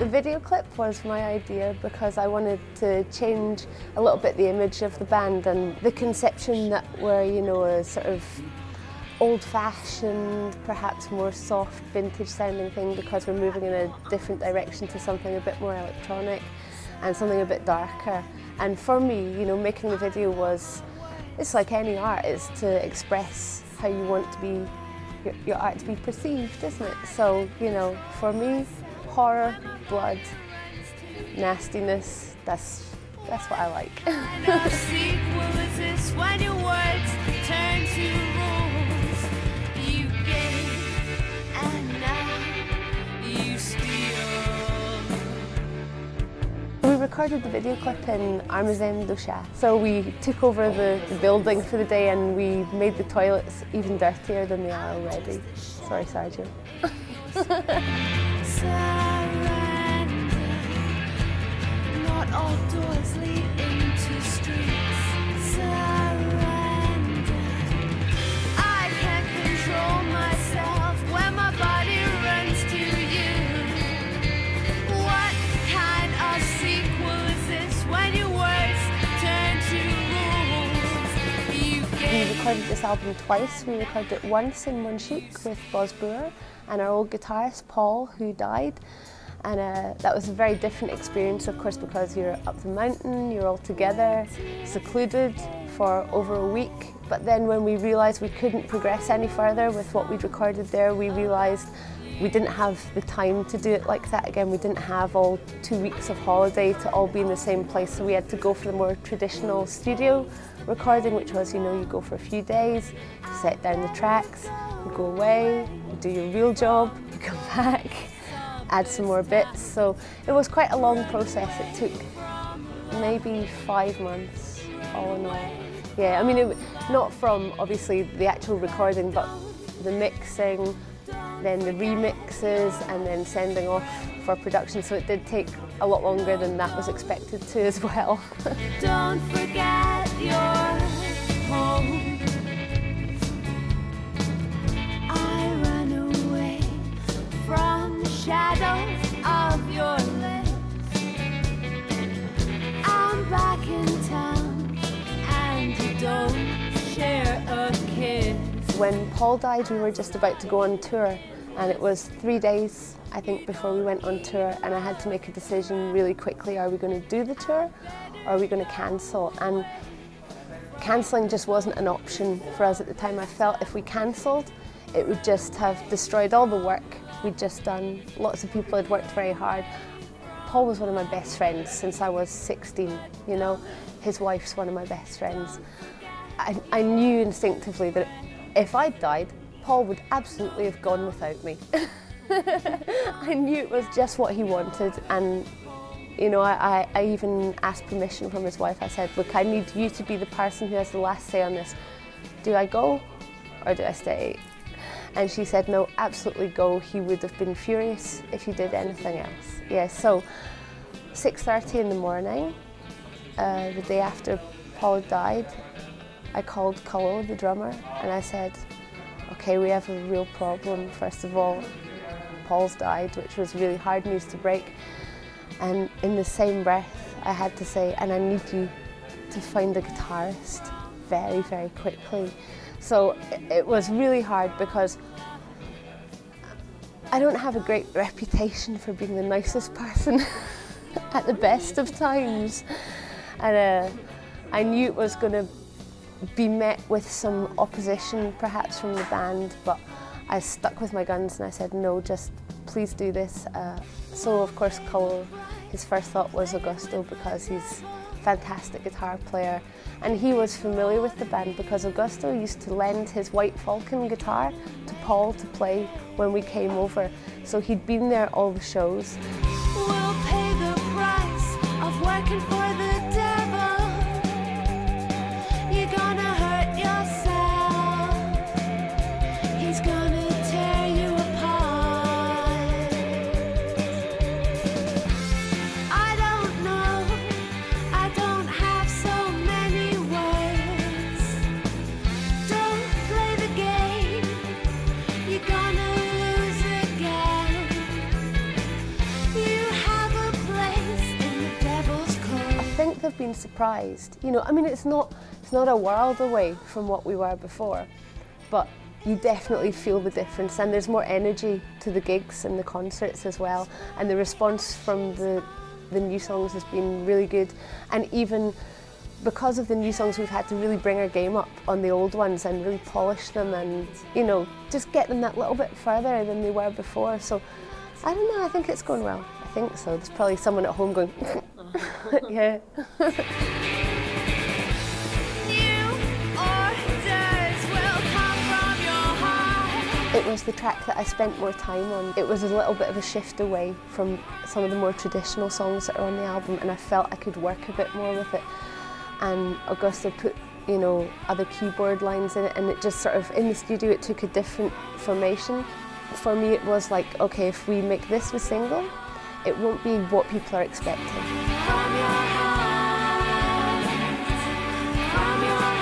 The video clip was my idea because I wanted to change a little bit the image of the band and the conception that we're, you know, a sort of old-fashioned, perhaps more soft, vintage-sounding thing, because we're moving in a different direction to something a bit more electronic and something a bit darker. And for me, you know, making the video was, it's like any art, is to express how you want to be, your art to be perceived, isn't it? So, you know, for me, horror, blood, nastiness, that's what I like. We recorded the video clip in apresentou. So we took over the building for the day and we made the toilets even dirtier than they are already. Sorry, Sergio. Not all doors lead into streets. Surrender. I can't control myself when my body runs to you. What kind of sequel is this when your words turn to rules? We recorded this album twice. We recorded it once in Monchique with Boz Brewer and our old guitarist Paul, who died. And that was a very different experience, of course, because you're up the mountain, you're all together, secluded for over a week. But then when we realised we couldn't progress any further with what we'd recorded there, we realised we didn't have the time to do it like that again. We didn't have all 2 weeks of holiday to all be in the same place, so we had to go for the more traditional studio recording, which was, you know, you go for a few days, you set down the tracks, you go away, you do your real job, you come back, add some more bits. So it was quite a long process. It took maybe 5 months all in all. Yeah, I mean, not from obviously the actual recording, but the mixing, then the remixes, and then sending off for production. So it did take a lot longer than that was expected to as well. Don't forget your home. I run away from the shadows of your lips. I'm back in town and you don't share a kiss. When Paul died, we were just about to go on tour, and it was 3 days, I think, before we went on tour, and I had to make a decision really quickly. Are we going to do the tour or are we going to cancel? And cancelling just wasn't an option for us at the time. I felt if we cancelled, it would just have destroyed all the work we'd just done. Lots of people had worked very hard. Paul was one of my best friends since I was 16, you know. His wife's one of my best friends. I knew instinctively that if I died, Paul would absolutely have gone without me. I knew it was just what he wanted, and you know, I even asked permission from his wife. I said, look, I need you to be the person who has the last say on this. Do I go or do I stay? And she said, no, absolutely go. He would have been furious if you did anything else. Yeah, so 6:30 in the morning, the day after Paul died, I called Cullo, the drummer, and I said, okay, we have a real problem. First of all, Paul's died, which was really hard news to break. And in the same breath, I had to say, and I need you to find a guitarist very, very quickly. So it was really hard because I don't have a great reputation for being the nicest person at the best of times. And I knew it was going to be met with some opposition perhaps from the band, but I stuck with my guns and I said, no, just please do this. So of course Cullo, his first thought was Augusto, because he's a fantastic guitar player, and he was familiar with the band because Augusto used to lend his White Falcon guitar to Paul to play when we came over, so he'd been there all the shows. We'll pay the price of working for the devil. You're gonna hurt yourself. He's gonna tear you apart. I don't know, I don't have so many words. Don't play the game, you're gonna lose again. You have been surprised. You know, I mean, it's not a world away from what we were before, but you definitely feel the difference, and there's more energy to the gigs and the concerts as well, and the response from the new songs has been really good. And even because of the new songs, we've had to really bring our game up on the old ones and really polish them, and, you know, just get them that little bit further than they were before. So I don't know, I think it's going well. I think so. There's probably someone at home going, yeah. It was the track that I spent more time on. It was a little bit of a shift away from some of the more traditional songs that are on the album, and I felt I could work a bit more with it. And Augusta put, you know, other keyboard lines in it, and it just sort of, in the studio, it took a different formation. For me, it was like, okay, if we make this the single, it won't be what people are expecting. From your heart, from your